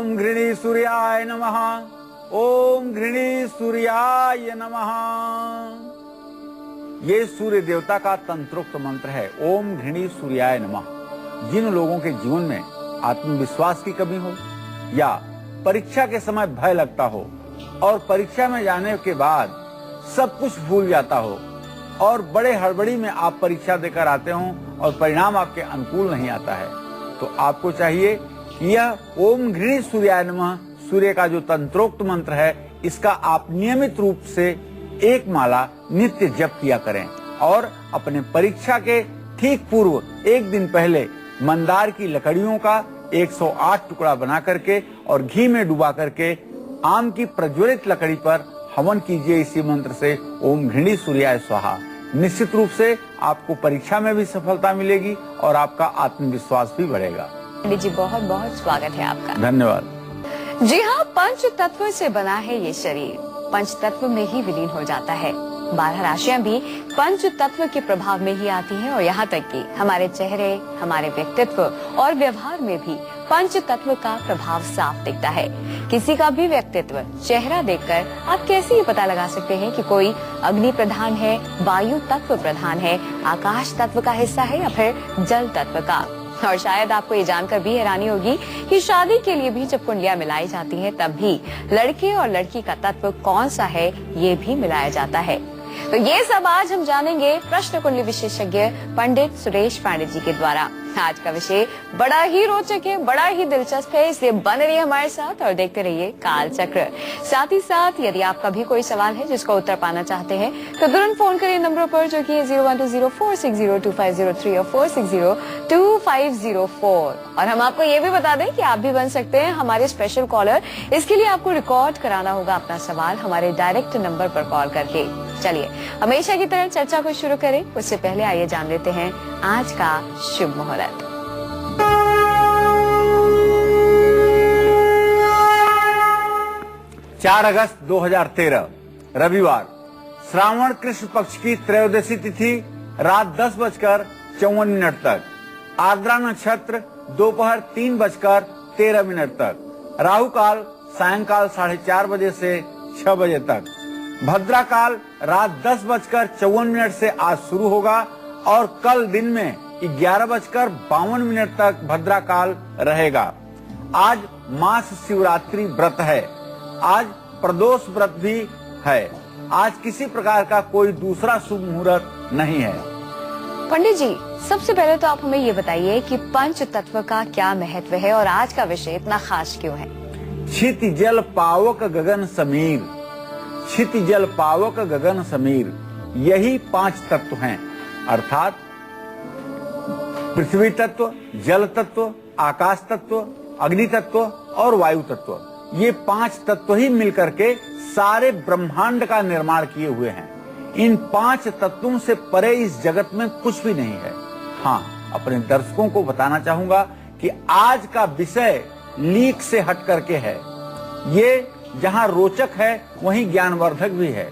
ओम घृणी सूर्याय नमः। ओम घृणी सूर्याय नमः। ये सूर्य देवता का तंत्रोक्त मंत्र है, ओम घृणी सूर्याय नमः। जिन लोगों के जीवन में आत्मविश्वास की कमी हो या परीक्षा के समय भय लगता हो और परीक्षा में जाने के बाद सब कुछ भूल जाता हो और बड़े हड़बड़ी में आप परीक्षा देकर आते हो और परिणाम आपके अनुकूल नहीं आता है, तो आपको चाहिए कि यह ओम घृणी सूर्याय नमः सूर्य का जो तंत्रोक्त मंत्र है, इसका आप नियमित रूप से एक माला नित्य जप किया करें और अपने परीक्षा के ठीक पूर्व एक दिन पहले मंदार की लकड़ियों का 108 टुकड़ा बना करके और घी में डुबा करके आम की प्रज्वलित लकड़ी पर हवन कीजिए इसी मंत्र से, ओम घृणी सूर्याय स्वाहा। निश्चित रूप से आपको परीक्षा में भी सफलता मिलेगी और आपका आत्मविश्वास भी बढ़ेगा। पंडित जी, बहुत बहुत स्वागत है आपका। धन्यवाद। जी हाँ, पंच तत्व से बना है ये शरीर, पंच तत्व में ही विलीन हो जाता है। 12 राशियां भी पंच तत्व के प्रभाव में ही आती हैं और यहाँ तक कि हमारे चेहरे, हमारे व्यक्तित्व और व्यवहार में भी पंच तत्व का प्रभाव साफ दिखता है। किसी का भी व्यक्तित्व चेहरा देखकर आप कैसे ये पता लगा सकते हैं कि कोई अग्नि प्रधान है, वायु तत्व प्रधान है, आकाश तत्व का हिस्सा है या फिर जल तत्व का। और शायद आपको ये जानकर भी हैरानी होगी कि शादी के लिए भी जब कुंडलियां मिलाई जाती हैं, तब भी लड़के और लड़की का तत्व कौन सा है ये भी मिलाया जाता है। तो ये सब आज हम जानेंगे प्रश्न कुंडली विशेषज्ञ पंडित सुरेश पांडे जी के द्वारा। आज का विषय बड़ा ही रोचक है, बड़ा ही दिलचस्प है, इसलिए बने रहिए हमारे साथ और देखते रहिए काल चक्र। साथ ही साथ यदि आपका भी कोई सवाल है जिसका उत्तर पाना चाहते हैं तो तुरंत फोन करिए नंबर पर जो कि 0120460250 और 46022504। और हम आपको ये भी बता दें कि आप भी बन सकते हैं हमारे स्पेशल कॉलर। इसके लिए आपको रिकॉर्ड कराना होगा अपना सवाल हमारे डायरेक्ट नंबर पर कॉल करके। चलिए हमेशा की तरह चर्चा को शुरू करें, उससे पहले आइए जान लेते हैं आज का शुभ मुहूर्त। 4 अगस्त 2013 रविवार, श्रावण कृष्ण पक्ष की त्रयोदशी तिथि रात 10:54 तक, आर्द्रा नक्षत्र दोपहर 3:13 तक, राहु काल सायंकाल 4:30 बजे से 6 बजे तक, भद्रा काल रात 10:54 से आज शुरू होगा और कल दिन में 11:52 तक भद्रा काल रहेगा। आज मास शिवरात्रि व्रत है, आज प्रदोष व्रत भी है। आज किसी प्रकार का कोई दूसरा शुभ मुहूर्त नहीं है। पंडित जी, सबसे पहले तो आप हमें ये बताइए कि पंच तत्व का क्या महत्व है और आज का विषय इतना खास क्यों है? क्षिति जल पावक गगन समीर, क्षिति जल पावक गगन समीर, यही 5 तत्व हैं, अर्थात पृथ्वी तत्व, जल तत्व, आकाश तत्व, अग्नि तत्व और वायु तत्व। ये 5 तत्व ही मिलकर के सारे ब्रह्मांड का निर्माण किए हुए हैं। इन 5 तत्वों से परे इस जगत में कुछ भी नहीं है। हाँ, अपने दर्शकों को बताना चाहूंगा कि आज का विषय लीक से हट करके है। ये जहाँ रोचक है वहीं ज्ञानवर्धक भी है।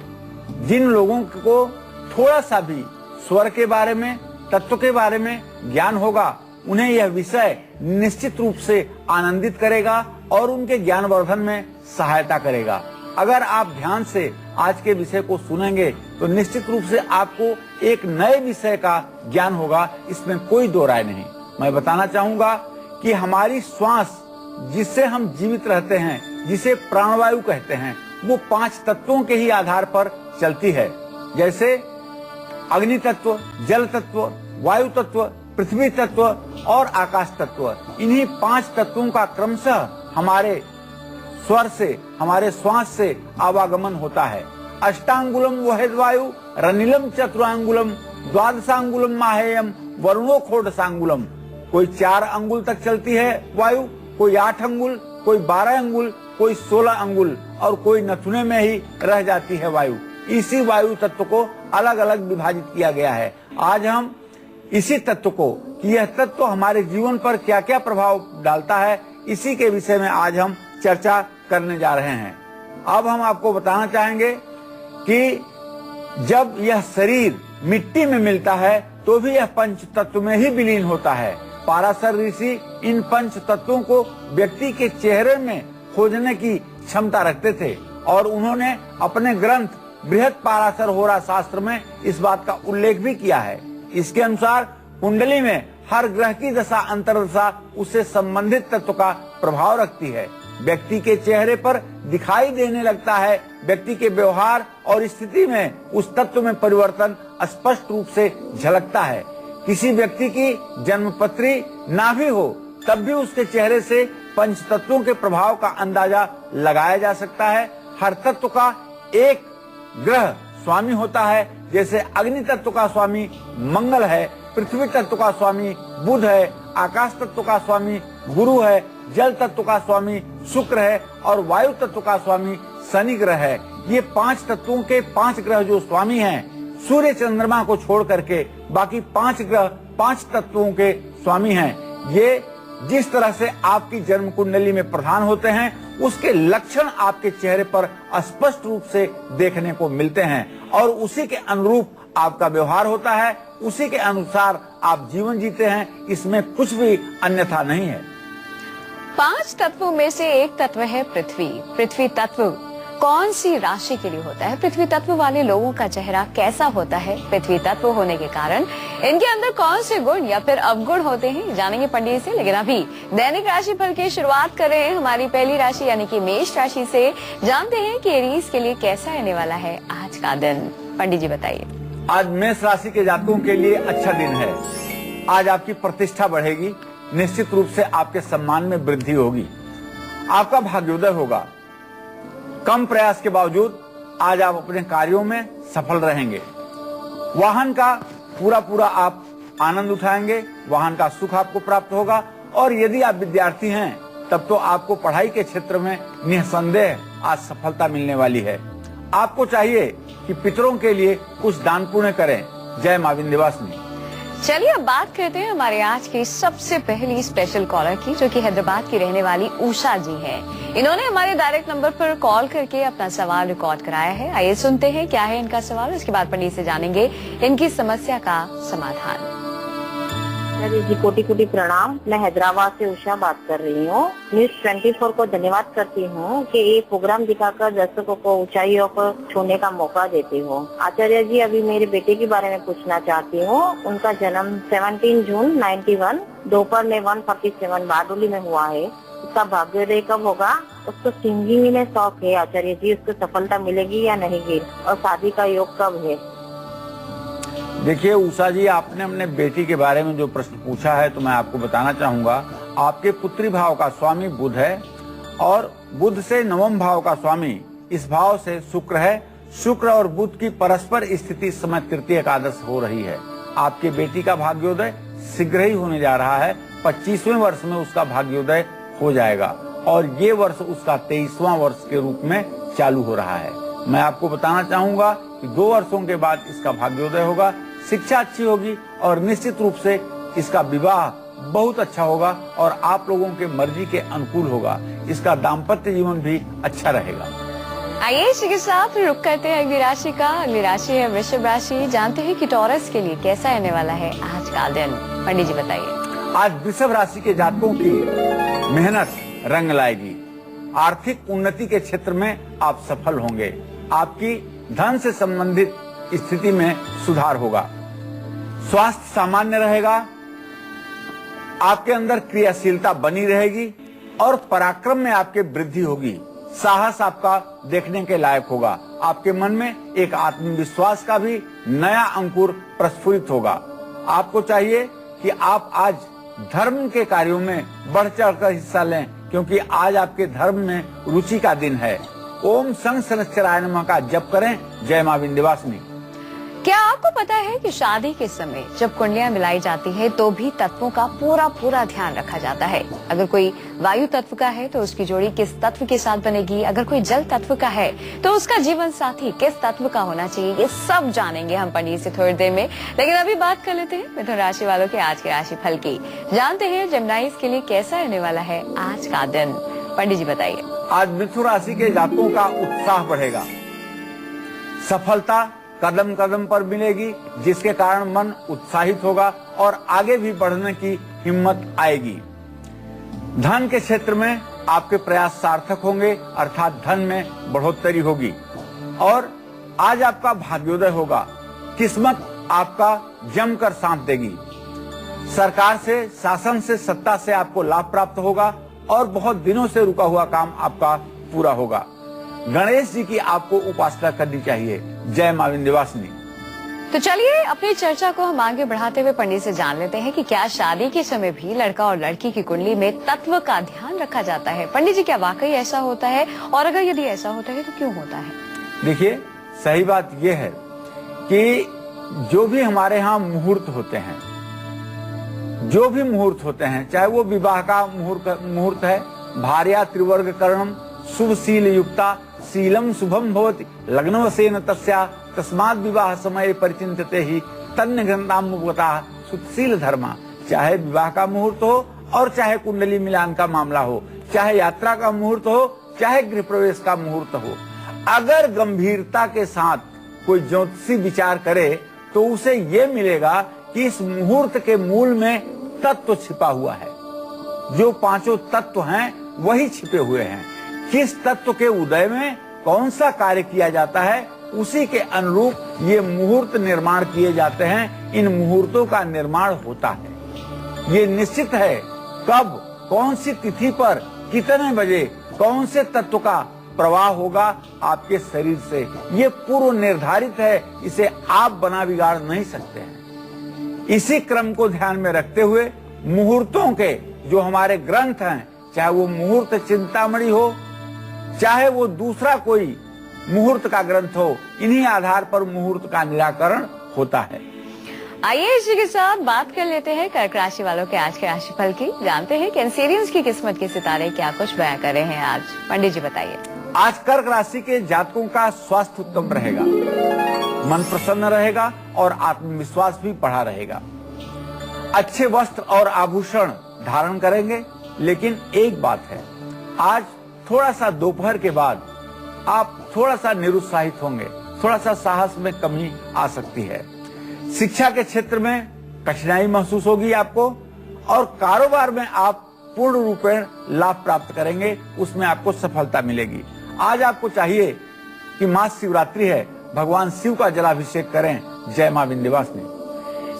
जिन लोगों को थोड़ा सा भी स्वर के बारे में, तत्व के बारे में ज्ञान होगा, उन्हें यह विषय निश्चित रूप से आनंदित करेगा और उनके ज्ञानवर्धन में सहायता करेगा। अगर आप ध्यान से आज के विषय को सुनेंगे तो निश्चित रूप से आपको एक नए विषय का ज्ञान होगा, इसमें कोई दो राय नहीं। मैं बताना चाहूंगा कि हमारी श्वास, जिससे हम जीवित रहते हैं, जिसे प्राणवायु कहते हैं, वो 5 तत्वों के ही आधार पर चलती है। जैसे अग्नि तत्व, जल तत्व, वायु तत्व, पृथ्वी तत्व और आकाश तत्व, इन्हीं 5 तत्वों का क्रमशः हमारे स्वर से, हमारे श्वास से आवागमन होता है। अष्टांगुलम वहेद वायु रनिलम चतुरांगुलम द्वादशांगुलम माहेयम वरुणो खोडसांगुलम। कोई 4 अंगुल तक चलती है वायु, कोई 8 अंगुल, कोई 12 अंगुल, कोई 16 अंगुल और कोई नथुने में ही रह जाती है वायु। इसी वायु तत्व को अलग अलग विभाजित किया गया है। आज हम इसी तत्व को, कि यह तत्व हमारे जीवन पर क्या क्या प्रभाव डालता है, इसी के विषय में आज हम चर्चा करने जा रहे हैं। अब हम आपको बताना चाहेंगे कि जब यह शरीर मिट्टी में मिलता है तो भी यह पंच तत्व में ही विलीन होता है। पाराशर ऋषि इन पंच तत्वों को व्यक्ति के चेहरे में खोजने की क्षमता रखते थे और उन्होंने अपने ग्रंथ बृहद पाराशर होरा शास्त्र में इस बात का उल्लेख भी किया है। इसके अनुसार कुंडली में हर ग्रह की दशा अंतर्दशा उससे संबंधित तत्व का प्रभाव रखती है। व्यक्ति के चेहरे पर दिखाई देने लगता है। व्यक्ति के व्यवहार और स्थिति में उस तत्व में परिवर्तन स्पष्ट रूप से झलकता है। किसी व्यक्ति की जन्मपत्री ना भी हो तब भी उसके चेहरे से पंच तत्वों के प्रभाव का अंदाजा लगाया जा सकता है। हर तत्व का एक ग्रह स्वामी होता है। जैसे अग्नि तत्व का स्वामी मंगल है, पृथ्वी तत्व का स्वामी बुध है, आकाश तत्व का स्वामी गुरु है, जल तत्व का स्वामी शुक्र है और वायु तत्व का स्वामी शनि ग्रह है। ये 5 तत्वों के 5 ग्रह जो स्वामी हैं, सूर्य चंद्रमा को छोड़ करके बाकी 5 ग्रह 5 तत्वों के स्वामी हैं। ये जिस तरह से आपकी जन्म कुंडली में प्रधान होते हैं उसके लक्षण आपके चेहरे पर स्पष्ट रूप से देखने को मिलते हैं और उसी के अनुरूप आपका व्यवहार होता है, उसी के अनुसार आप जीवन जीते हैं। इसमें कुछ भी अन्यथा नहीं है। 5 तत्वों में से एक तत्व है पृथ्वी। पृथ्वी तत्व कौन सी राशि के लिए होता है? पृथ्वी तत्व वाले लोगों का चेहरा कैसा होता है? पृथ्वी तत्व होने के कारण इनके अंदर कौन से गुण या फिर अवगुण होते हैं, जानेंगे पंडित से। लेकिन अभी दैनिक राशि फल की शुरुआत कर रहे हैं हमारी पहली राशि यानी कि मेष राशि से। जानते हैं कि एरीज के लिए कैसा रहने वाला है आज का दिन। पंडित जी बताइए। आज मेष राशि के जातकों के लिए अच्छा दिन है। आज आपकी प्रतिष्ठा बढ़ेगी, निश्चित रूप से आपके सम्मान में वृद्धि होगी, आपका भाग्योदय होगा। कम प्रयास के बावजूद आज आप अपने कार्यों में सफल रहेंगे। वाहन का पूरा आप आनंद उठाएंगे, वाहन का सुख आपको प्राप्त होगा। और यदि आप विद्यार्थी हैं तब तो आपको पढ़ाई के क्षेत्र में निसंदेह आज सफलता मिलने वाली है। आपको चाहिए कि पितरों के लिए कुछ दान पुण्य करें। जय मां विंध्यवासिनी। चलिए अब बात करते हैं हमारे आज की सबसे पहली स्पेशल कॉलर की, जो कि हैदराबाद की रहने वाली उषा जी हैं। इन्होंने हमारे डायरेक्ट नंबर पर कॉल करके अपना सवाल रिकॉर्ड कराया है। आइए सुनते हैं क्या है इनका सवाल, उसके बाद पंडित से जानेंगे इनकी समस्या का समाधान। जी कोटि कोटि प्रणाम। मैं हैदराबाद से उषा बात कर रही हूँ। न्यूज 24 को धन्यवाद करती हूँ कि ये प्रोग्राम दिखाकर दर्शकों को ऊंचाइयों को छूने का मौका देती हूँ। आचार्य जी, अभी मेरे बेटे के बारे में पूछना चाहती हूँ। उनका जन्म 17 जून 91 दोपहर में 1:47 बारडोली में हुआ है। उसका भाग्योदय कब होगा? उसको सिंगिंग में शौक है आचार्य जी, उसको सफलता मिलेगी या नहीं? और शादी का योग कब है? देखिए उषा जी, आपने अपने बेटी के बारे में जो प्रश्न पूछा है तो मैं आपको बताना चाहूंगा। आपके पुत्री भाव का स्वामी बुध है और बुध से 9वें भाव का स्वामी इस भाव से शुक्र है। शुक्र और बुध की परस्पर स्थिति इस समय तृतीय एकादश हो रही है। आपके बेटी का भाग्योदय शीघ्र ही होने जा रहा है। 25वें वर्ष में उसका भाग्योदय हो जाएगा और ये वर्ष उसका 23वां वर्ष के रूप में चालू हो रहा है। मैं आपको बताना चाहूंगा कि 2 वर्षों के बाद इसका भाग्योदय होगा। शिक्षा अच्छी होगी और निश्चित रूप से इसका विवाह बहुत अच्छा होगा और आप लोगों के मर्जी के अनुकूल होगा। इसका दाम्पत्य जीवन भी अच्छा रहेगा। आइए इसी के साथ रुक करते हैं अगली राशि का। अगली राशि है वृषभ राशि। जानते हैं कि टॉरस के लिए कैसा रहने वाला है आज का दिन। पंडित जी बताइए। आज वृषभ राशि के जातकों की मेहनत रंग लाएगी। आर्थिक उन्नति के क्षेत्र में आप सफल होंगे। आपकी धन से संबंधित स्थिति में सुधार होगा। स्वास्थ्य सामान्य रहेगा। आपके अंदर क्रियाशीलता बनी रहेगी और पराक्रम में आपके वृद्धि होगी। साहस आपका देखने के लायक होगा। आपके मन में एक आत्मविश्वास का भी नया अंकुर प्रस्फुरित होगा। आपको चाहिए कि आप आज धर्म के कार्यों में बढ़ चढ़कर हिस्सा लें, क्योंकि आज आपके धर्म में रुचि का दिन है। ओम शं शनिश्चराय नमः का जप करें। जय मां विंध्यवासिनी। क्या आपको पता है कि शादी के समय जब कुंडलियां मिलाई जाती है तो भी तत्वों का पूरा ध्यान रखा जाता है। अगर कोई वायु तत्व का है तो उसकी जोड़ी किस तत्व के साथ बनेगी, अगर कोई जल तत्व का है तो उसका जीवन साथी किस तत्व का होना चाहिए, ये सब जानेंगे हम पंडित से थोड़ी देर में। लेकिन अभी बात कर लेते हैं मिथुन राशि वालों के आज के राशि फल की। जानते हैं जेमिनाइज के लिए कैसा रहने वाला है आज का दिन। पंडित जी बताइए। आज मिथुन राशि के जातकों का उत्साह बढ़ेगा। सफलता कदम कदम पर मिलेगी, जिसके कारण मन उत्साहित होगा और आगे भी बढ़ने की हिम्मत आएगी। धन के क्षेत्र में आपके प्रयास सार्थक होंगे, अर्थात धन में बढ़ोतरी होगी और आज आपका भाग्योदय होगा। किस्मत आपका जमकर साथ देगी। सरकार से, शासन से, सत्ता से आपको लाभ प्राप्त होगा और बहुत दिनों से रुका हुआ काम आपका पूरा होगा। गणेश जी की आपको उपासना करनी चाहिए। जय मां विंध्यवासिनी। तो चलिए अपनी चर्चा को हम आगे बढ़ाते हुए पंडित से जान लेते हैं कि क्या शादी के समय भी लड़का और लड़की की कुंडली में तत्व का ध्यान रखा जाता है। पंडित जी, क्या वाकई ऐसा होता है और अगर यदि ऐसा होता है तो क्यों होता है? देखिए, सही बात यह है कि जो भी हमारे यहाँ मुहूर्त होते हैं, जो भी मुहूर्त होते हैं, चाहे वो विवाह का मुहूर्त है, भार्या त्रिवर्ग करणम शुभ शील युक्ता शीलम शुभम भवति लग्नवसेन तस्या तस्मात् विवाह समय परिचिंतते ही तन्न ग्रंथामुपगता सुशील धर्मा। चाहे विवाह का मुहूर्त हो और चाहे कुंडली मिलान का मामला हो, चाहे यात्रा का मुहूर्त हो, चाहे गृह प्रवेश का मुहूर्त हो, अगर गंभीरता के साथ कोई ज्योतिषी विचार करे तो उसे ये मिलेगा कि इस मुहूर्त के मूल में तत्व छिपा हुआ है। जो पांचों तत्व हैं वही छिपे हुए हैं। किस तत्व के उदय में कौन सा कार्य किया जाता है, उसी के अनुरूप ये मुहूर्त निर्माण किए जाते हैं। इन मुहूर्तों का निर्माण होता है। ये निश्चित है कब, कौन सी तिथि पर, कितने बजे, कौन से तत्व का प्रवाह होगा आपके शरीर से, ये पूर्व निर्धारित है। इसे आप बना बिगाड़ नहीं सकते हैं। इसी क्रम को ध्यान में रखते हुए मुहूर्तों के जो हमारे ग्रंथ हैं, चाहे वो मुहूर्त चिंतामणि हो, चाहे वो दूसरा कोई मुहूर्त का ग्रंथ हो, इन्हीं आधार पर मुहूर्त का निराकरण होता है। आइए इसी के साथ बात कर लेते हैं कर्क राशि वालों के आज के राशिफल की। जानते हैं कैंसेरियंस की किस्मत के सितारे क्या कुछ बयां कर रहे हैं आज। पंडित जी बताइए। आज कर्क राशि के जातकों का स्वास्थ्य उत्तम रहेगा, मन प्रसन्न रहेगा और आत्मविश्वास भी बढ़ा रहेगा। अच्छे वस्त्र और आभूषण धारण करेंगे, लेकिन एक बात है, आज थोड़ा सा दोपहर के बाद आप थोड़ा सा निरुत्साहित होंगे, थोड़ा सा साहस में कमी आ सकती है। शिक्षा के क्षेत्र में कठिनाई महसूस होगी आपको और कारोबार में आप पूर्ण रूपेण लाभ प्राप्त करेंगे, उसमें आपको सफलता मिलेगी। आज आपको चाहिए कि महाशिवरात्रि है, भगवान शिव का जलाभिषेक करें। जय मां विंध्यवासिनी।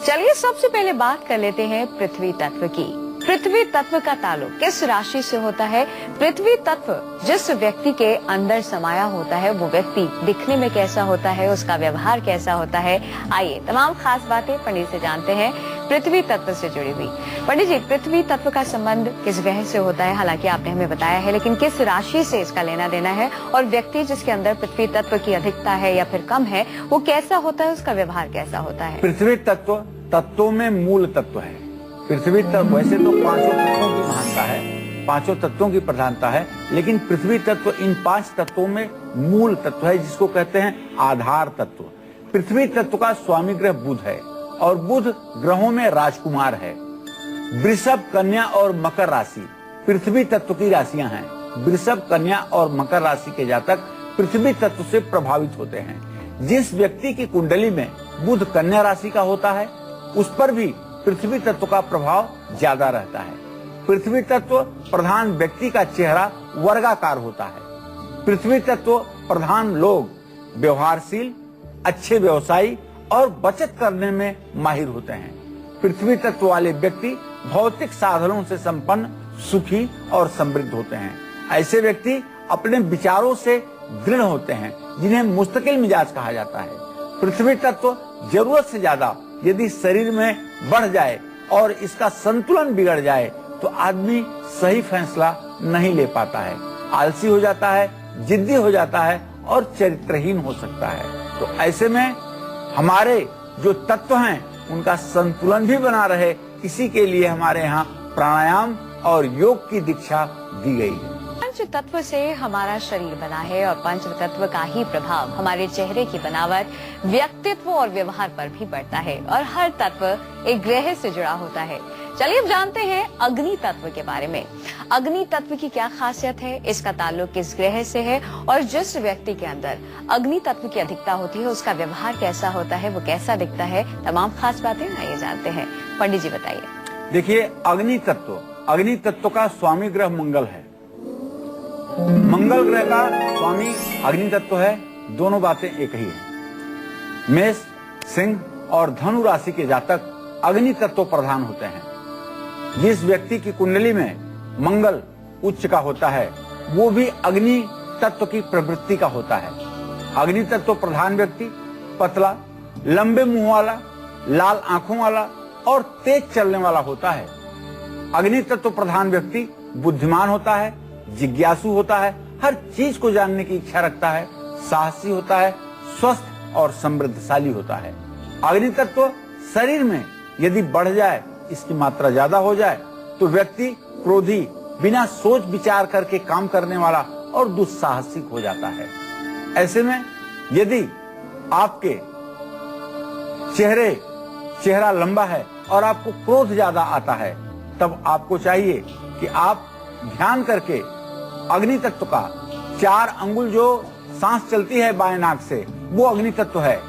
चलिए सबसे पहले बात कर लेते हैं पृथ्वी तत्व की। पृथ्वी तत्व का ताल्लुक किस राशि से होता है? पृथ्वी तत्व जिस व्यक्ति के अंदर समाया होता है वो व्यक्ति दिखने में कैसा होता है, उसका व्यवहार कैसा होता है, आइए तमाम खास बातें पंडित से जानते हैं पृथ्वी तत्व से जुड़ी हुई। पंडित जी, पृथ्वी तत्व का संबंध किस ग्रह से होता है? हालांकि आपने हमें बताया है, लेकिन किस राशि से इसका लेना देना है और व्यक्ति जिसके अंदर पृथ्वी तत्व की अधिकता है या फिर कम है वो कैसा होता है, उसका व्यवहार कैसा होता है? पृथ्वी तत्व तत्वों में मूल तत्व है। पृथ्वी तत्व वैसे तो पांचों तत्वों की महानता है, पांचों तत्वों की प्रधानता है, लेकिन पृथ्वी तत्व इन पांच तत्वों में मूल तत्व है, जिसको कहते हैं आधार तत्व। पृथ्वी तत्व का स्वामी ग्रह बुध है और बुध ग्रहों में राजकुमार है। वृषभ, कन्या और मकर राशि पृथ्वी तत्व की राशियां हैं। वृषभ, कन्या और मकर राशि के जातक पृथ्वी तत्व से प्रभावित होते हैं। जिस व्यक्ति की कुंडली में बुध कन्या राशि का होता है उस पर भी पृथ्वी तत्व का प्रभाव ज्यादा रहता है। पृथ्वी तत्व प्रधान व्यक्ति का चेहरा वर्गाकार होता है। पृथ्वी तत्व प्रधान लोग व्यवहारशील, अच्छे व्यवसायी और बचत करने में माहिर होते हैं। पृथ्वी तत्व वाले व्यक्ति भौतिक साधनों से संपन्न, सुखी और समृद्ध होते हैं। ऐसे व्यक्ति अपने विचारों से दृढ़ होते हैं, जिन्हें मुस्तकिल मिजाज कहा जाता है। पृथ्वी तत्व जरूरत से ज्यादा यदि शरीर में बढ़ जाए और इसका संतुलन बिगड़ जाए तो आदमी सही फैसला नहीं ले पाता है, आलसी हो जाता है, जिद्दी हो जाता है और चरित्रहीन हो सकता है। तो ऐसे में हमारे जो तत्व हैं उनका संतुलन भी बना रहे, इसी के लिए हमारे यहाँ प्राणायाम और योग की दीक्षा दी गई है। पंच तत्व से हमारा शरीर बना है और पंच तत्व का ही प्रभाव हमारे चेहरे की बनावट, व्यक्तित्व और व्यवहार पर भी पड़ता है और हर तत्व एक ग्रह से जुड़ा होता है। चलिए अब जानते हैं अग्नि तत्व के बारे में। अग्नि तत्व की क्या खासियत है, इसका ताल्लुक किस ग्रह से है और जिस व्यक्ति के अंदर अग्नि तत्व की अधिकता होती है उसका व्यवहार कैसा होता है, वो कैसा दिखता है, तमाम खास बातें आइए जानते हैं। पंडित जी बताइए। देखिए, अग्नि तत्व का स्वामी ग्रह मंगल है। मंगल ग्रह का स्वामी अग्नि तत्व है। दोनों बातें एक ही है। मेष, सिंह और धनु राशि के जातक अग्नि तत्व प्रधान होते हैं। जिस व्यक्ति की कुंडली में मंगल उच्च का होता है वो भी अग्नि तत्व की प्रवृत्ति का होता है। अग्नि तत्व प्रधान व्यक्ति पतला, लंबे मुंह वाला, लाल आंखों वाला और तेज चलने वाला होता है। अग्नि तत्व प्रधान व्यक्ति बुद्धिमान होता है, जिज्ञासु होता है, हर चीज को जानने की इच्छा रखता है, साहसी होता है, स्वस्थ और समृद्धशाली होता है। अग्नि तत्व शरीर में यदि बढ़ जाए, इसकी मात्रा ज्यादा हो जाए तो व्यक्ति क्रोधी, बिना सोच विचार करके काम करने वाला और दुस्साहसिक हो जाता है। ऐसे में यदि आपके चेहरा लंबा है और आपको क्रोध ज्यादा आता है, तब आपको चाहिए कि आप ध्यान करके अग्नि तत्व का 4 अंगुल जो सांस चलती है बाएं नाक से, वो अग्नि तत्व है।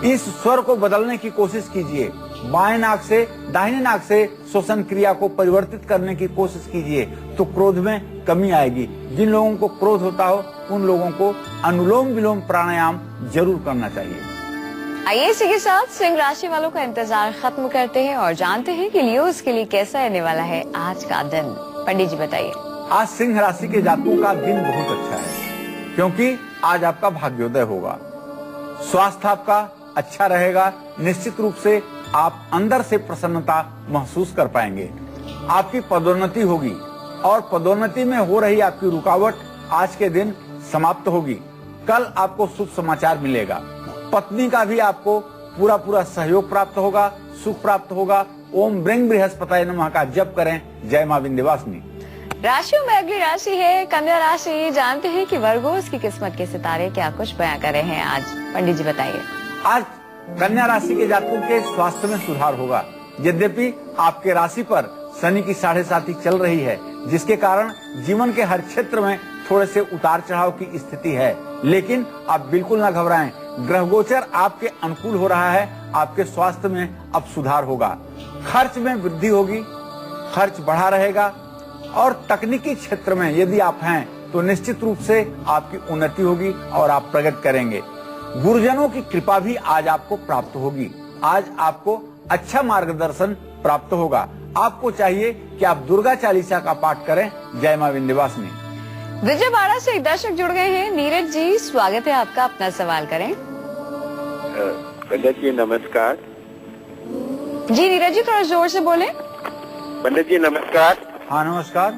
इस स्वर को बदलने की कोशिश कीजिए। बाएं नाक से दाहिने नाक से श्वसन क्रिया को परिवर्तित करने की कोशिश कीजिए तो क्रोध में कमी आएगी। जिन लोगों को क्रोध होता हो उन लोगों को अनुलोम विलोम प्राणायाम जरूर करना चाहिए। आइए इसी के साथ सिंह राशि वालों का इंतजार खत्म करते हैं और जानते हैं कि लियोस के लिए कैसा रहने वाला है आज का दिन। पंडित जी बताइए। आज सिंह राशि के जातकों का दिन बहुत अच्छा है, क्योंकि आज आपका भाग्योदय होगा। स्वास्थ्य आपका अच्छा रहेगा। निश्चित रूप से आप अंदर से प्रसन्नता महसूस कर पाएंगे। आपकी पदोन्नति होगी और पदोन्नति में हो रही आपकी रुकावट आज के दिन समाप्त होगी। कल आपको शुभ समाचार मिलेगा। पत्नी का भी आपको पूरा सहयोग प्राप्त होगा, सुख प्राप्त होगा। ओम ब्रह्म बृहस्पताय नमः का जप करें। जय मां विंध्यवासिनी। राशियों में अगली राशि है कन्या राशि। जानते हैं कि वर्गोस की किस्मत के सितारे क्या कुछ बयां कर रहे हैं आज। पंडित जी बताइए। आज कन्या राशि के जातकों के स्वास्थ्य में सुधार होगा। यद्यपि आपके राशि पर शनि की 7.5 चल रही है, जिसके कारण जीवन के हर क्षेत्र में थोड़े से उतार चढ़ाव की स्थिति है, लेकिन आप बिल्कुल न घबराएं। ग्रह गोचर आपके अनुकूल हो रहा है। आपके स्वास्थ्य में अब सुधार होगा। खर्च में वृद्धि होगी, खर्च बढ़ा रहेगा और तकनीकी क्षेत्र में यदि आप हैं तो निश्चित रूप से आपकी उन्नति होगी और आप प्रगति करेंगे। गुरुजनों की कृपा भी आज आपको प्राप्त होगी। आज आपको अच्छा मार्गदर्शन प्राप्त होगा। आपको चाहिए कि आप दुर्गा चालीसा का पाठ करें। जय मां विंध्यवासिनी। विजयवाड़ा से एक दर्शक जुड़ गए हैं। नीरज जी, स्वागत है आपका। अपना सवाल करें। पंडित जी नमस्कार। जी नीरज जी, थोड़ा जोर से बोले। पंडित जी नमस्कार। हाँ नमस्कार।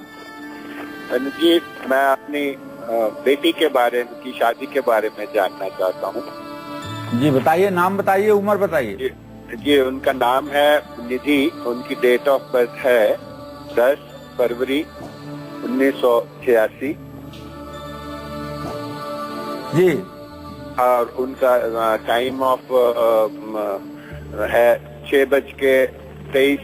पंडित जी, मैं अपनी बेटी के बारे में, की शादी के बारे में जानना चाहता हूँ। जी बताइए, नाम बताइए, उम्र बताइए। जी उनका नाम है निधि। उनकी डेट ऑफ बर्थ है 10 फरवरी 1986। जी। और उनका टाइम ऑफ है 6:23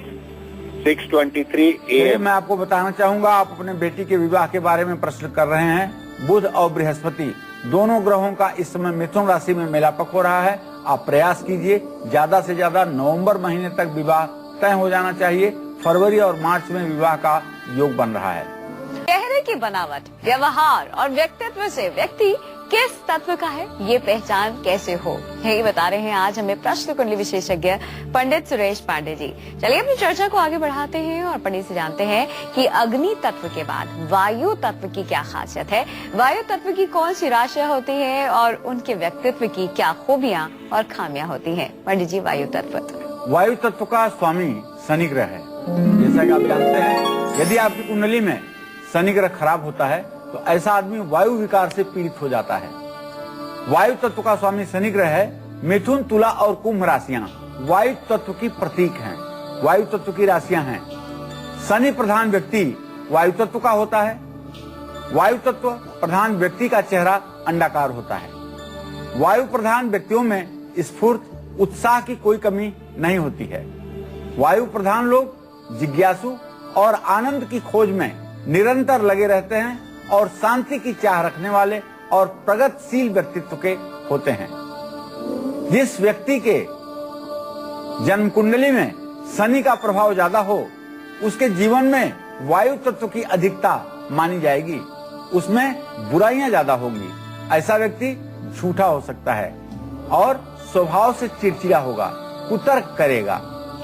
6:23 AM। मैं आपको बताना चाहूंगा, आप अपने बेटी के विवाह के बारे में प्रश्न कर रहे हैं। बुध और बृहस्पति दोनों ग्रहों का इस समय मिथुन राशि में मेलापक हो रहा है। आप प्रयास कीजिए, ज्यादा से ज्यादा नवंबर महीने तक विवाह तय हो जाना चाहिए। फरवरी और मार्च में विवाह का योग बन रहा है। चेहरे की बनावट, व्यवहार और व्यक्तित्व से व्यक्ति किस तत्व का है, ये पहचान कैसे हो, यही बता रहे हैं आज हमें प्रश्न कुंडली विशेषज्ञ पंडित सुरेश पांडे जी। चलिए अपनी चर्चा को आगे बढ़ाते हैं और पंडित से जानते हैं कि अग्नि तत्व के बाद वायु तत्व की क्या खासियत है, वायु तत्व की कौन सी राशियां होती है और उनके व्यक्तित्व की क्या खूबियां और खामियां होती हैं। पंडित जी, वायु तत्व का स्वामी शनि ग्रह है। जैसा कि आप जानते हैं, यदि आपकी कुंडली में शनि ग्रह खराब होता है तो ऐसा आदमी वायु विकार से पीड़ित हो जाता है। वायु तत्व का स्वामी शनि ग्रह है। मिथुन, तुला और कुंभ राशियां वायु तत्व की प्रतीक हैं, वायु तत्व की राशियां हैं। शनि प्रधान व्यक्ति वायु तत्व का होता है। वायु तत्व प्रधान व्यक्ति का चेहरा अंडाकार होता है। वायु प्रधान व्यक्तियों में स्फूर्त, उत्साह की कोई कमी नहीं होती है। वायु प्रधान लोग जिज्ञासु और आनंद की खोज में निरंतर लगे रहते हैं और शांति की चाह रखने वाले और प्रगतिशील व्यक्तित्व के होते हैं। जिस व्यक्ति के जन्म कुंडली में शनि का प्रभाव ज्यादा हो उसके जीवन में वायु तत्व की अधिकता मानी जाएगी, उसमें बुराइयां ज्यादा होंगी। ऐसा व्यक्ति झूठा हो सकता है और स्वभाव से चिड़चिड़ा होगा, कुतर्क करेगा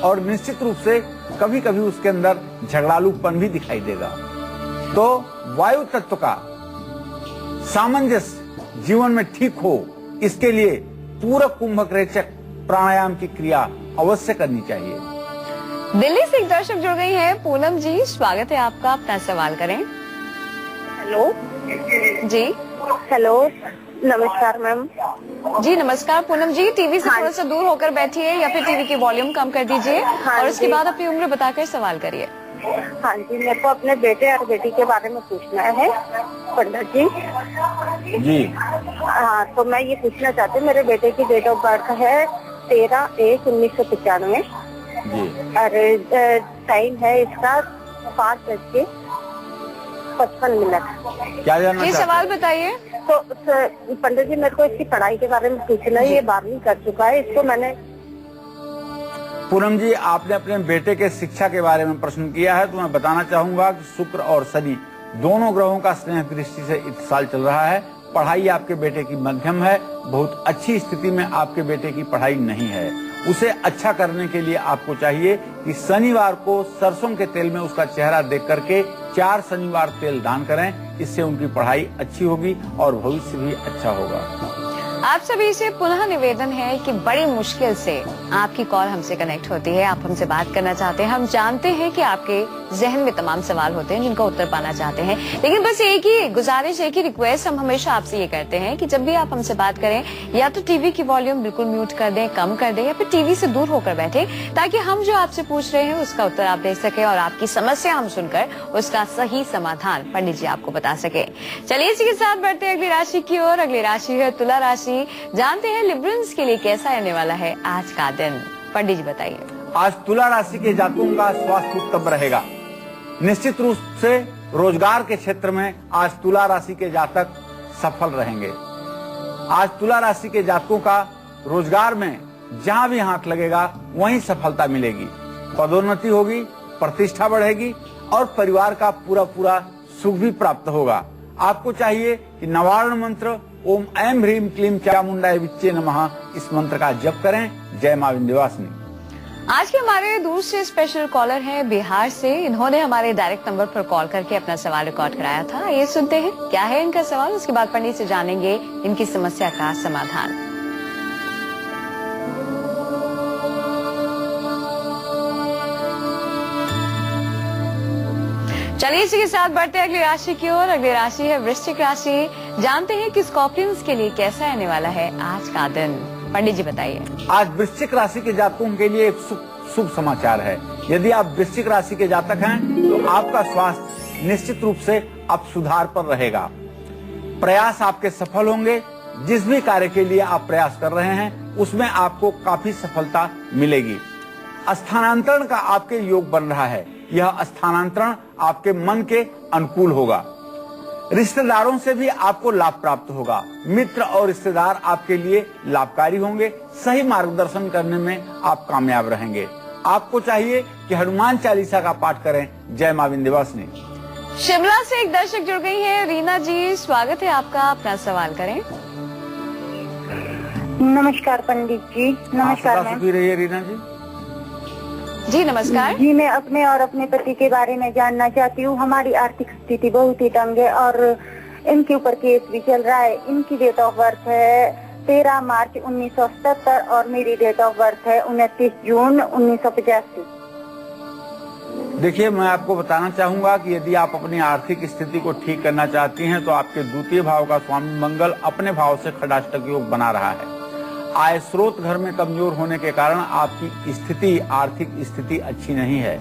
और निश्चित रूप से कभी कभी उसके अंदर झगड़ालूपन भी दिखाई देगा। तो वायु तत्व का सामंजस्य जीवन में ठीक हो, इसके लिए पूरक कुंभक रेचक प्राणायाम की क्रिया अवश्य करनी चाहिए। दिल्ली से एक दर्शक जुड़ गई है, पूनम जी, स्वागत है आपका, अपना सवाल करें। हेलो जी हेलो, नमस्कार मैम। जी नमस्कार पूनम जी, टीवी से हाँ। थोड़ा सा दूर होकर बैठिए या फिर टीवी की वॉल्यूम कम कर दीजिए हाँ और उसके जी। बाद अपनी उम्र बताकर सवाल करिए। हाँ जी, मेरे को अपने बेटे और बेटी के बारे में पूछना है पंडित जी। जी हाँ, तो मैं ये पूछना चाहती हूँ, मेरे बेटे की डेट ऑफ बर्थ है 13/1/1995 जी और टाइम है इसका 5:55। क्या जानना ये चाहते सवाल हैं? बताइए। तो पंडित जी, मेरे को इसकी पढ़ाई के बारे में पूछना है। ये 12वीं कर चुका है, इसको मैंने पूनम जी, आपने अपने बेटे के शिक्षा के बारे में प्रश्न किया है, तो मैं बताना चाहूंगा कि शुक्र और शनि दोनों ग्रहों का स्नेह दृष्टि से इस साल चल रहा है। पढ़ाई आपके बेटे की मध्यम है, बहुत अच्छी स्थिति में आपके बेटे की पढ़ाई नहीं है। उसे अच्छा करने के लिए आपको चाहिए कि शनिवार को सरसों के तेल में उसका चेहरा देख करके 4 शनिवार तेल दान करें, इससे उनकी पढ़ाई अच्छी होगी और भविष्य भी अच्छा होगा। आप सभी से पुनः निवेदन है कि बड़ी मुश्किल से आपकी कॉल हमसे कनेक्ट होती है, आप हमसे बात करना चाहते हैं। हम जानते हैं कि आपके जहन में तमाम सवाल होते हैं जिनका उत्तर पाना चाहते हैं, लेकिन बस एक ही गुजारिश, एक ही रिक्वेस्ट हम हमेशा आपसे ये करते हैं कि जब भी आप हमसे बात करें या तो टीवी की वॉल्यूम बिल्कुल म्यूट कर दें, कम कर दें, या फिर टीवी से दूर होकर बैठे, ताकि हम जो आपसे पूछ रहे हैं उसका उत्तर आप दे सके और आपकी समस्या हम सुनकर उसका सही समाधान पंडित जी आपको बता सके। चलिए इसी के साथ बढ़ते हैं अगली राशि की ओर। अगली राशि है तुला राशि। जानते हैं लिब्रन्स के लिए कैसा रहने वाला है आज का दिन, पंडित जी बताइए। आज तुला राशि के जातकों का स्वास्थ्य उत्तम रहेगा। निश्चित रूप से रोजगार के क्षेत्र में आज तुला राशि के जातक सफल रहेंगे। आज तुला राशि के जातकों का रोजगार में जहां भी हाथ लगेगा वहीं सफलता मिलेगी, पदोन्नति होगी, प्रतिष्ठा बढ़ेगी और परिवार का पूरा सुख भी प्राप्त होगा। आपको चाहिए कि नवारण मंत्र ओम ऐं ह्रीं क्लीं चामुंडाय विच्चे नमः, इस मंत्र का जप करें। जय मां विंध्यवासिनी। आज के हमारे दूसरे स्पेशल कॉलर हैं बिहार से। इन्होंने हमारे डायरेक्ट नंबर पर कॉल करके अपना सवाल रिकॉर्ड कराया था। ये सुनते हैं क्या है इनका सवाल, उसके बाद पंडित से जानेंगे इनकी समस्या का समाधान। चलिए इसी के साथ बढ़ते हैं अगली राशि की ओर। अगली राशि है वृश्चिक राशि। जानते हैं कि स्कॉर्पियंस के लिए कैसा रहने वाला है आज का दिन, पंडित जी बताइए। आज वृश्चिक राशि के जातकों के लिए एक शुभ समाचार है। यदि आप वृश्चिक राशि के जातक हैं तो आपका स्वास्थ्य निश्चित रूप से अब सुधार पर रहेगा। प्रयास आपके सफल होंगे। जिस भी कार्य के लिए आप प्रयास कर रहे हैं उसमें आपको काफी सफलता मिलेगी। स्थानांतरण का आपके योग बन रहा है। यह स्थानांतरण आपके मन के अनुकूल होगा। रिश्तेदारों से भी आपको लाभ प्राप्त होगा। मित्र और रिश्तेदार आपके लिए लाभकारी होंगे। सही मार्गदर्शन करने में आप कामयाब रहेंगे। आपको चाहिए कि हनुमान चालीसा का पाठ करें। जय मां विंध्यवासिनी। शिमला से एक दर्शक जुड़ गई है, रीना जी, स्वागत है आपका, अपना सवाल करें। नमस्कार पंडित जी। नमस्कार मैम। सुखी रहिए रीना जी। जी नमस्कार। जी, मैं अपने और अपने पति के बारे में जानना चाहती हूँ। हमारी आर्थिक स्थिति बहुत ही तंग है और इनके ऊपर केस भी चल रहा है। इनकी डेट ऑफ बर्थ है 13 मार्च 1977 और मेरी डेट ऑफ बर्थ है 29 जून 1985। देखिए, मैं आपको बताना चाहूंगा कि यदि आप अपनी आर्थिक स्थिति को ठीक करना चाहती हैं तो आपके द्वितीय भाव का स्वामी मंगल अपने भाव से खडाष्टक योग बना रहा है। आय स्रोत घर में कमजोर होने के कारण आपकी स्थिति, आर्थिक स्थिति अच्छी नहीं है।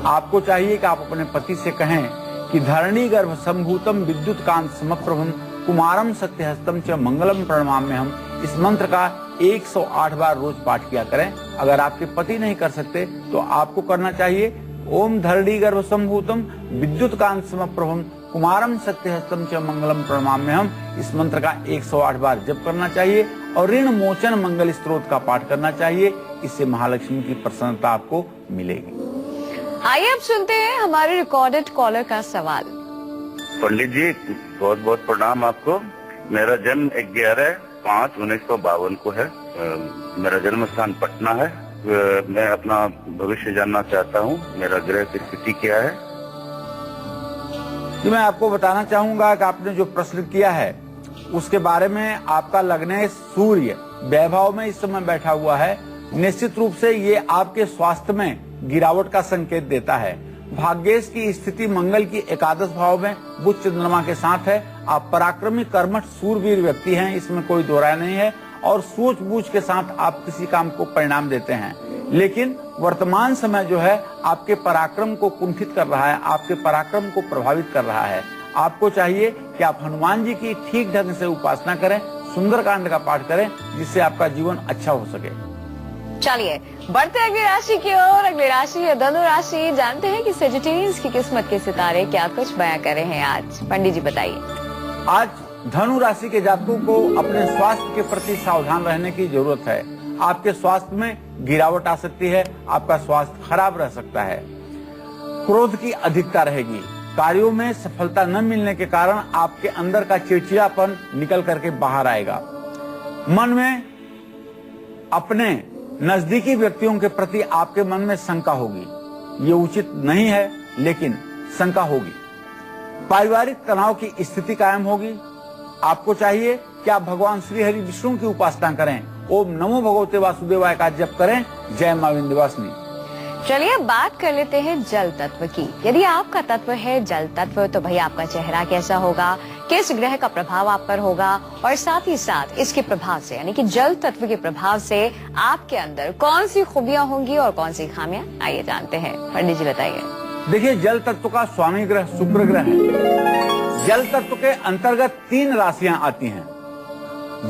आपको चाहिए कि आप अपने पति से कहें कि धरणी गर्भ संभूतम विद्युत कांत समप्रभम कुमारम सत्यहस्तम च मंगलम प्रणमाम्य हम, इस मंत्र का 108 बार रोज पाठ किया करें। अगर आपके पति नहीं कर सकते तो आपको करना चाहिए ओम धरणी गर्भ संभूतम विद्युत कांत समप्रभम कुमारम सत्यहस्तम च मंगलम प्रणमाम्य हम, इस मंत्र का 108 बार जप करना चाहिए और ऋण मोचन मंगल स्तोत्र का पाठ करना चाहिए। इससे महालक्ष्मी की प्रसन्नता आपको मिलेगी। आइए अब सुनते हैं हमारे रिकॉर्डेड कॉलर का सवाल। पंडित जी बहुत बहुत प्रणाम आपको। मेरा जन्म 11/5/1952 को है। मेरा जन्म स्थान पटना है। मैं अपना भविष्य जानना चाहता हूँ, मेरा ग्रह की स्थिति क्या है। मैं आपको बताना चाहूंगा कि आपने जो प्रश्न किया है उसके बारे में, आपका लग्न सूर्य वैभव में इस समय बैठा हुआ है। निश्चित रूप से ये आपके स्वास्थ्य में गिरावट का संकेत देता है। भाग्येश की स्थिति मंगल की एकादश भाव में बुध चंद्रमा के साथ है। आप पराक्रमी कर्मठ सूरवीर व्यक्ति हैं, इसमें कोई दो राय नहीं है, और सूझबूझ के साथ आप किसी काम को परिणाम देते हैं। लेकिन वर्तमान समय जो है आपके पराक्रम को कुंठित कर रहा है, आपके पराक्रम को प्रभावित कर रहा है। आपको चाहिए कि आप हनुमान जी की ठीक ढंग से उपासना करें, सुंदरकांड का पाठ करें, जिससे आपका जीवन अच्छा हो सके। चलिए बढ़ते अगली राशि की ओर। अगली राशि है धनु राशि। जानते हैं कि सेजिटेरियंस की किस्मत के सितारे क्या कुछ बयां कर रहे हैं आज। पंडित जी बताइए। आज धनु राशि के जातकों को अपने स्वास्थ्य के प्रति सावधान रहने की जरूरत है। आपके स्वास्थ्य में गिरावट आ सकती है, आपका स्वास्थ्य खराब रह सकता है। क्रोध की अधिकता रहेगी। कार्यों में सफलता न मिलने के कारण आपके अंदर का चिड़चिड़ापन निकल करके बाहर आएगा। मन में अपने नजदीकी व्यक्तियों के प्रति आपके मन में शंका होगी। ये उचित नहीं है, लेकिन शंका होगी। पारिवारिक तनाव की स्थिति कायम होगी। आपको चाहिए कि आप भगवान श्री हरि विष्णु की उपासना करें। ओम नमो भगवते वासुदेवाय का जप करें। जय मां विंध्यवासिनी। चलिए बात कर लेते हैं जल तत्व की। यदि आपका तत्व है जल तत्व, तो भाई आपका चेहरा कैसा होगा, किस ग्रह का प्रभाव आप पर होगा, और साथ ही साथ इसके प्रभाव से, यानी कि जल तत्व के प्रभाव से आपके अंदर कौन सी खूबियां होंगी और कौन सी खामियां, आइए जानते हैं। पंडित जी बताइए। देखिए, जल तत्व का स्वामी ग्रह शुक्र ग्रह है। जल तत्व के अंतर्गत 3 राशियां आती हैं।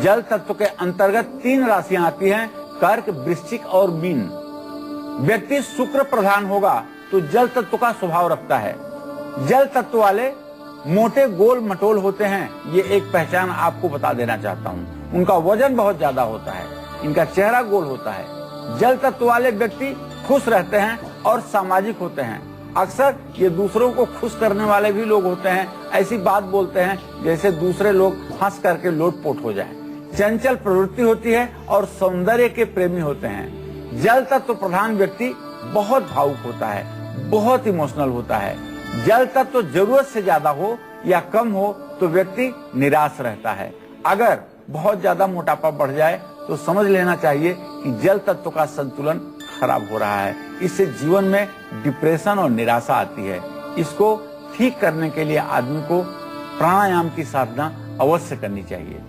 जल तत्व के अंतर्गत 3 राशियां आती हैं, कर्क, वृश्चिक और मीन। व्यक्ति शुक्र प्रधान होगा तो जल तत्व का स्वभाव रखता है। जल तत्व वाले मोटे गोल मटोल होते हैं। ये एक पहचान आपको बता देना चाहता हूँ। उनका वजन बहुत ज्यादा होता है, इनका चेहरा गोल होता है। जल तत्व वाले व्यक्ति खुश रहते हैं और सामाजिक होते हैं। अक्सर ये दूसरों को खुश करने वाले भी लोग होते हैं। ऐसी बात बोलते हैं जैसे दूसरे लोग हंस करके लोटपोट हो जाएं। चंचल प्रवृत्ति होती है और सौंदर्य के प्रेमी होते हैं। जल तत्व प्रधान व्यक्ति बहुत भावुक होता है, बहुत इमोशनल होता है। जल तत्व जरूरत से ज्यादा हो या कम हो तो व्यक्ति निराश रहता है। अगर बहुत ज्यादा मोटापा बढ़ जाए तो समझ लेना चाहिए कि जल तत्व का संतुलन खराब हो रहा है। इससे जीवन में डिप्रेशन और निराशा आती है। इसको ठीक करने के लिए आदमी को प्राणायाम की साधना अवश्य करनी चाहिए।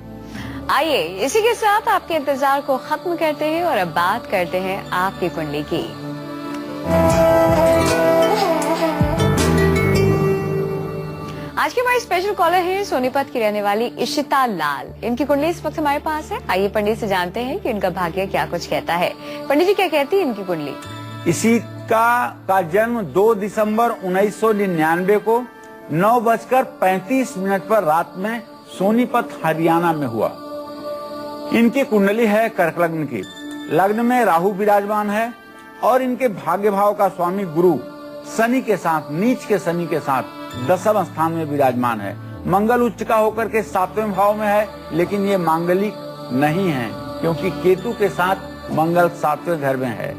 आइए इसी के साथ आपके इंतजार को खत्म करते हैं और अब बात करते हैं आपकी कुंडली की। आज के हमारे स्पेशल कॉलर हैं सोनीपत की रहने वाली इशिता लाल। इनकी कुंडली इस वक्त हमारे पास है। आइए पंडित से जानते हैं कि इनका भाग्य क्या कुछ कहता है। पंडित जी क्या कहती है इनकी कुंडली? इशिता का जन्म 2 दिसंबर 1999 को 9:35 पर रात में सोनीपत हरियाणा में हुआ। इनकी कुंडली है कर्क लग्न की। लग्न में राहु विराजमान है और इनके भाग्य भाव का स्वामी गुरु शनि के साथ, नीच के शनि के साथ 10वें स्थान में विराजमान है। मंगल उच्च का होकर के 7वें भाव में है, लेकिन ये मांगलिक नहीं है क्योंकि केतु के साथ मंगल 7वें घर में है।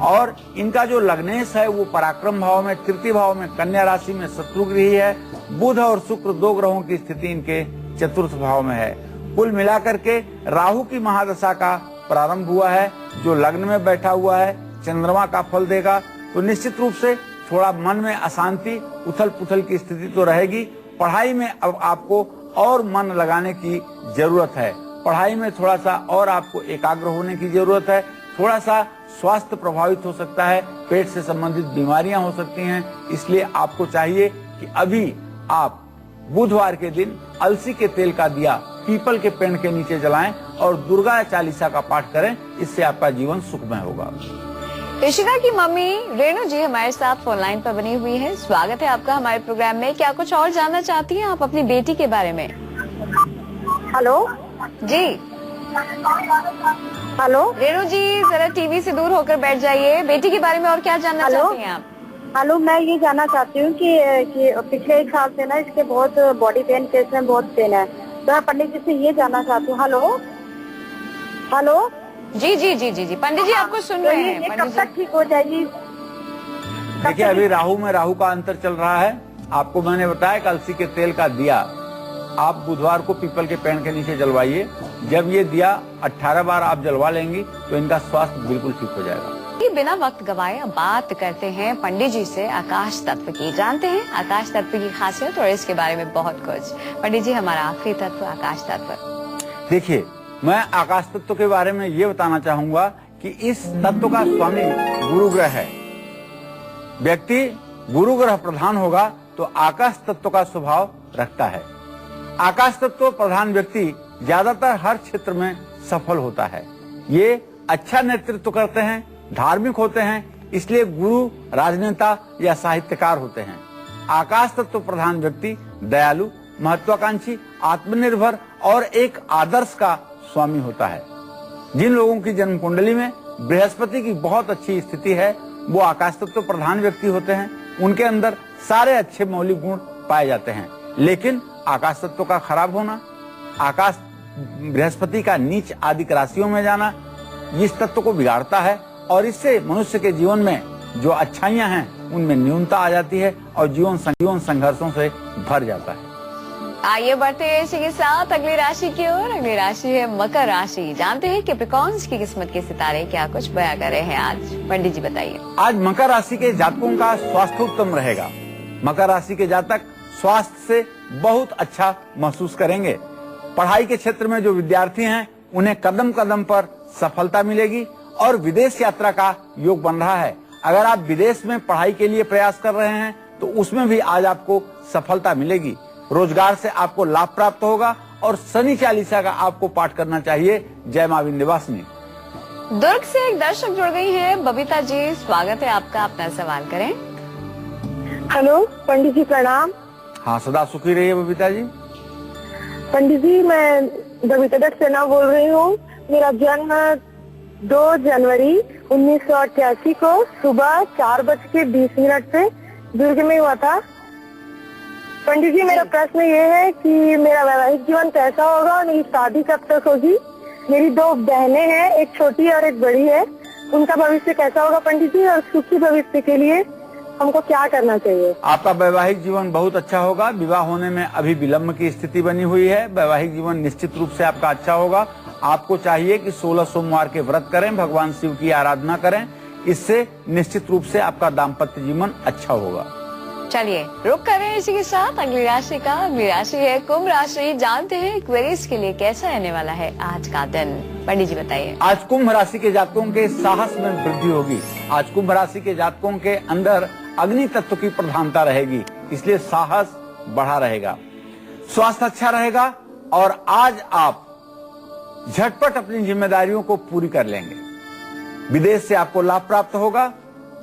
और इनका जो लग्नेश है वो पराक्रम भाव में, तृतीय भाव में, कन्या राशि में शत्रुगृही है। बुध और शुक्र 2 ग्रहों की स्थिति इनके चतुर्थ भाव में है। कुल मिलाकर के राहु की महादशा का प्रारंभ हुआ है, जो लग्न में बैठा हुआ है, चंद्रमा का फल देगा। तो निश्चित रूप से थोड़ा मन में अशांति, उथल पुथल की स्थिति तो रहेगी। पढ़ाई में अब आपको और मन लगाने की जरूरत है। पढ़ाई में थोड़ा सा और आपको एकाग्र होने की जरूरत है। थोड़ा सा स्वास्थ्य प्रभावित हो सकता है, पेट से संबंधित बीमारियां हो सकती हैं। इसलिए आपको चाहिए कि अभी आप बुधवार के दिन अलसी के तेल का दिया पीपल के पेड़ के नीचे जलाएं और दुर्गा चालीसा का पाठ करें। इससे आपका जीवन सुखमय होगा। इशिता की मम्मी रेणु जी हमारे साथ फोन लाइन पर बनी हुई है। स्वागत है आपका हमारे प्रोग्राम में। क्या कुछ और जानना चाहती हैं आप अपनी बेटी के बारे में? हेलो जी हेलो रेणु जी, जरा टीवी से दूर होकर बैठ जाइए। बेटी के बारे में और क्या जानना चाहती हैं आप? हेलो, मैं ये जानना चाहती हूँ कि पिछले 1 साल से ना इसके बहुत बॉडी पेन, फेस में बहुत पेन है, तो मैं पंडित जी से ये जानना चाहती हूँ। हेलो हेलो जी जी जी जी जी पंडित जी आपको सुन रहे हैं। ये कब पंडित तक ठीक हो जाएगी? देखिए, अभी राहु में राहु का अंतर चल रहा है। आपको मैंने बताया कलसी के तेल का दिया आप बुधवार को पीपल के पेड़ के नीचे जलवाइए। जब ये दिया 18 बार आप जलवा लेंगी तो इनका स्वास्थ्य बिल्कुल ठीक हो जाएगा। जी बिना वक्त गवाए अब बात करते हैं पंडित जी से आकाश तत्व की। जानते हैं आकाश तत्व की खासियत और इसके बारे में बहुत कुछ। पंडित जी, हमारा आखिरी तत्व आकाश तत्व। देखिए, मैं आकाश तत्व के बारे में ये बताना चाहूंगा कि इस तत्व का स्वामी गुरु ग्रह है। व्यक्ति गुरु ग्रह प्रधान होगा तो आकाश तत्व का स्वभाव रखता है। आकाश तत्व प्रधान व्यक्ति ज्यादातर हर क्षेत्र में सफल होता है। ये अच्छा नेतृत्व करते हैं, धार्मिक होते हैं, इसलिए गुरु, राजनेता या साहित्यकार होते हैं। आकाश तत्व प्रधान व्यक्ति दयालु, महत्वाकांक्षी, आत्मनिर्भर और एक आदर्श का स्वामी होता है। जिन लोगों की जन्म कुंडली में बृहस्पति की बहुत अच्छी स्थिति है वो आकाश तत्व प्रधान व्यक्ति होते हैं। उनके अंदर सारे अच्छे मौलिक गुण पाए जाते हैं। लेकिन आकाश तत्व का खराब होना, आकाश बृहस्पति का नीच आदि राशियों में जाना इस तत्व को बिगाड़ता है और इससे मनुष्य के जीवन में जो अच्छाइयां हैं उनमें न्यूनता आ जाती है और जीवन संघर्षों से भर जाता है। आइए बढ़ते हैं इसी के साथ अगली राशि की ओर। अगली राशि है मकर राशि। जानते हैं कैप्रिकॉर्न्स की किस्मत के सितारे क्या कुछ बयां कर रहे हैं आज। पंडित जी बताइए। आज मकर राशि के जातकों का स्वास्थ्य उत्तम रहेगा। मकर राशि के जातक स्वास्थ्य से बहुत अच्छा महसूस करेंगे। पढ़ाई के क्षेत्र में जो विद्यार्थी हैं उन्हें कदम कदम पर सफलता मिलेगी और विदेश यात्रा का योग बन रहा है। अगर आप विदेश में पढ़ाई के लिए प्रयास कर रहे हैं तो उसमें भी आज आपको सफलता मिलेगी। रोजगार से आपको लाभ प्राप्त होगा और शनि चालीसा का आपको पाठ करना चाहिए। जय मां विंध्यवासिनी। दुर्ग से एक दर्शक जुड़ गई है, बबीता जी, स्वागत है आपका। अपना सवाल करें। हेलो पंडित जी, प्रणाम। हाँ, सदा सुखी रहिए बबीता जी। पंडित जी, मैं बबीता दत्त सेना बोल रही हूँ। मेरा जन्म 2 जनवरी 1988 को सुबह 4:20 पे दुर्ग में हुआ था। पंडित जी, मेरा प्रश्न ये है कि मेरा वैवाहिक जीवन कैसा होगा और मेरी शादी कब तक होगी? मेरी 2 बहनें हैं, एक छोटी और एक बड़ी है। उनका भविष्य कैसा होगा पंडित जी, और सुखी भविष्य के लिए हमको क्या करना चाहिए? आपका वैवाहिक जीवन बहुत अच्छा होगा। विवाह होने में अभी विलम्ब की स्थिति बनी हुई है। वैवाहिक जीवन निश्चित रूप से आपका अच्छा होगा। आपको चाहिए कि 16 सोमवार के व्रत करें, भगवान शिव की आराधना करें। इससे निश्चित रूप से आपका दाम्पत्य जीवन अच्छा होगा। चलिए रुक कर रहे हैं इसी के साथ अगली राशि का। अगली राशि है कुंभ राशि। जानते हैं एक्वेरियस के लिए कैसा रहने वाला है आज का दिन। पंडित जी बताइए। आज कुंभ राशि के जातकों के साहस में वृद्धि होगी। आज कुंभ राशि के जातकों के अंदर अग्नि तत्व की प्रधानता रहेगी, इसलिए साहस बढ़ा रहेगा। स्वास्थ्य अच्छा रहेगा और आज आप झटपट अपनी जिम्मेदारियों को पूरी कर लेंगे। विदेश से आपको लाभ प्राप्त होगा।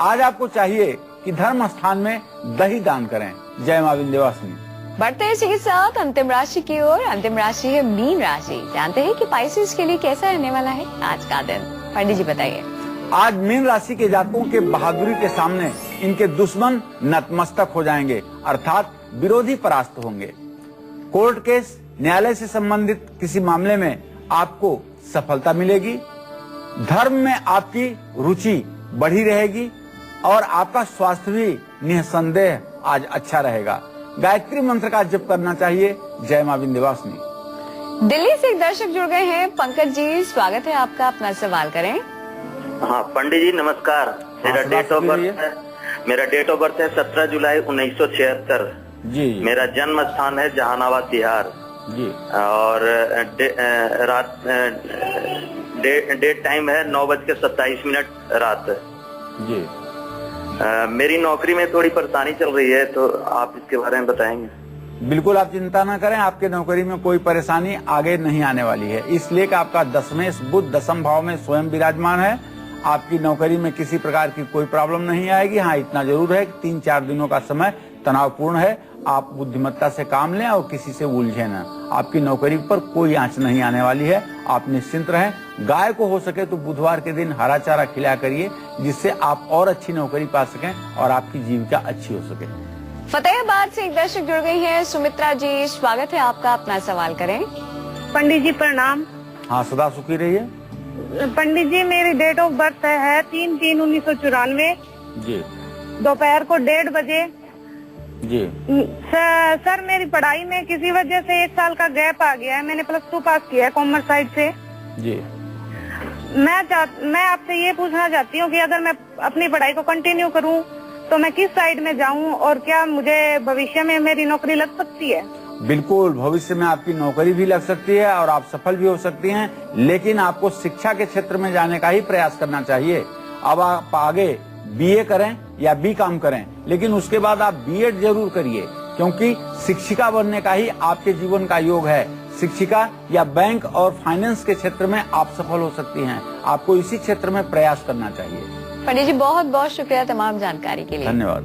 आज आपको चाहिए कि धर्म स्थान में दही दान करें। जय मां विंध्यवासिनी। बढ़ते हैं इसी के साथ अंतिम राशि की ओर। अंतिम राशि है मीन राशि। जानते हैं कि पाइसेस के लिए कैसा रहने वाला है आज का दिन। पंडित जी बताइए। आज मीन राशि के जातकों के बहादुरी के सामने इनके दुश्मन नतमस्तक हो जाएंगे, अर्थात विरोधी परास्त होंगे। कोर्ट केस, न्यायालय से संबंधित किसी मामले में आपको सफलता मिलेगी। धर्म में आपकी रुचि बढ़ी रहेगी और आपका स्वास्थ्य भी निसंदेह आज अच्छा रहेगा। गायत्री मंत्र का जप करना चाहिए। जय मां विंध्यवासिनी। दिल्ली से एक दर्शक जुड़ गए हैं, पंकज जी, स्वागत है आपका। अपना सवाल करें। हाँ पंडित जी नमस्कार। मेरा डेट ऑफ बर्थ है 17 जुलाई 1976 जी। मेरा जन्म स्थान है जहानाबाद बिहार जी। और डेट टाइम है 9:27 रात जी। मेरी नौकरी में थोड़ी परेशानी चल रही है, तो आप इसके बारे में बताएंगे। बिल्कुल, आप चिंता न करें। आपके नौकरी में कोई परेशानी आगे नहीं आने वाली है, इसलिए कि आपका दशमेश बुध दशम भाव में स्वयं विराजमान है। आपकी नौकरी में किसी प्रकार की कोई प्रॉब्लम नहीं आएगी। हाँ, इतना जरूर है कि 3-4 दिनों का समय तनावपूर्ण है। आप बुद्धिमत्ता से काम लें और किसी से उलझे न। आपकी नौकरी पर कोई आंच नहीं आने वाली है। आप निश्चिंत रहें। गाय को हो सके तो बुधवार के दिन हरा चारा खिलाया करिए, जिससे आप और अच्छी नौकरी पा सकें और आपकी जीविका अच्छी हो सके। फतेहाबाद से एक दर्शक जुड़ गई हैं, सुमित्रा जी, स्वागत है आपका, अपना सवाल करें। पंडित जी प्रणाम। हाँ, सदा सुखी रहिए। पंडित जी मेरी डेट ऑफ बर्थ है 3/3/1994 जी दोपहर को 1:30 बजे। जी सर मेरी पढ़ाई में किसी वजह से 1 साल का गैप आ गया है। मैंने +2 पास किया है कॉमर्स साइड से। जी मैं आपसे ये पूछना चाहती हूँ कि अगर मैं अपनी पढ़ाई को कंटिन्यू करूँ तो मैं किस साइड में जाऊँ और क्या मुझे भविष्य में मेरी नौकरी लग सकती है? बिल्कुल, भविष्य में आपकी नौकरी भी लग सकती है और आप सफल भी हो सकती हैं, लेकिन आपको शिक्षा के क्षेत्र में जाने का ही प्रयास करना चाहिए। अब आप आगे बीए करें या बीकॉम करें, लेकिन उसके बाद आप बीएड जरूर करिए, क्योंकि शिक्षिका बनने का ही आपके जीवन का योग है। शिक्षिका या बैंक और फाइनेंस के क्षेत्र में आप सफल हो सकती हैं। आपको इसी क्षेत्र में प्रयास करना चाहिए। पंडित जी बहुत बहुत शुक्रिया तमाम जानकारी के लिए। धन्यवाद।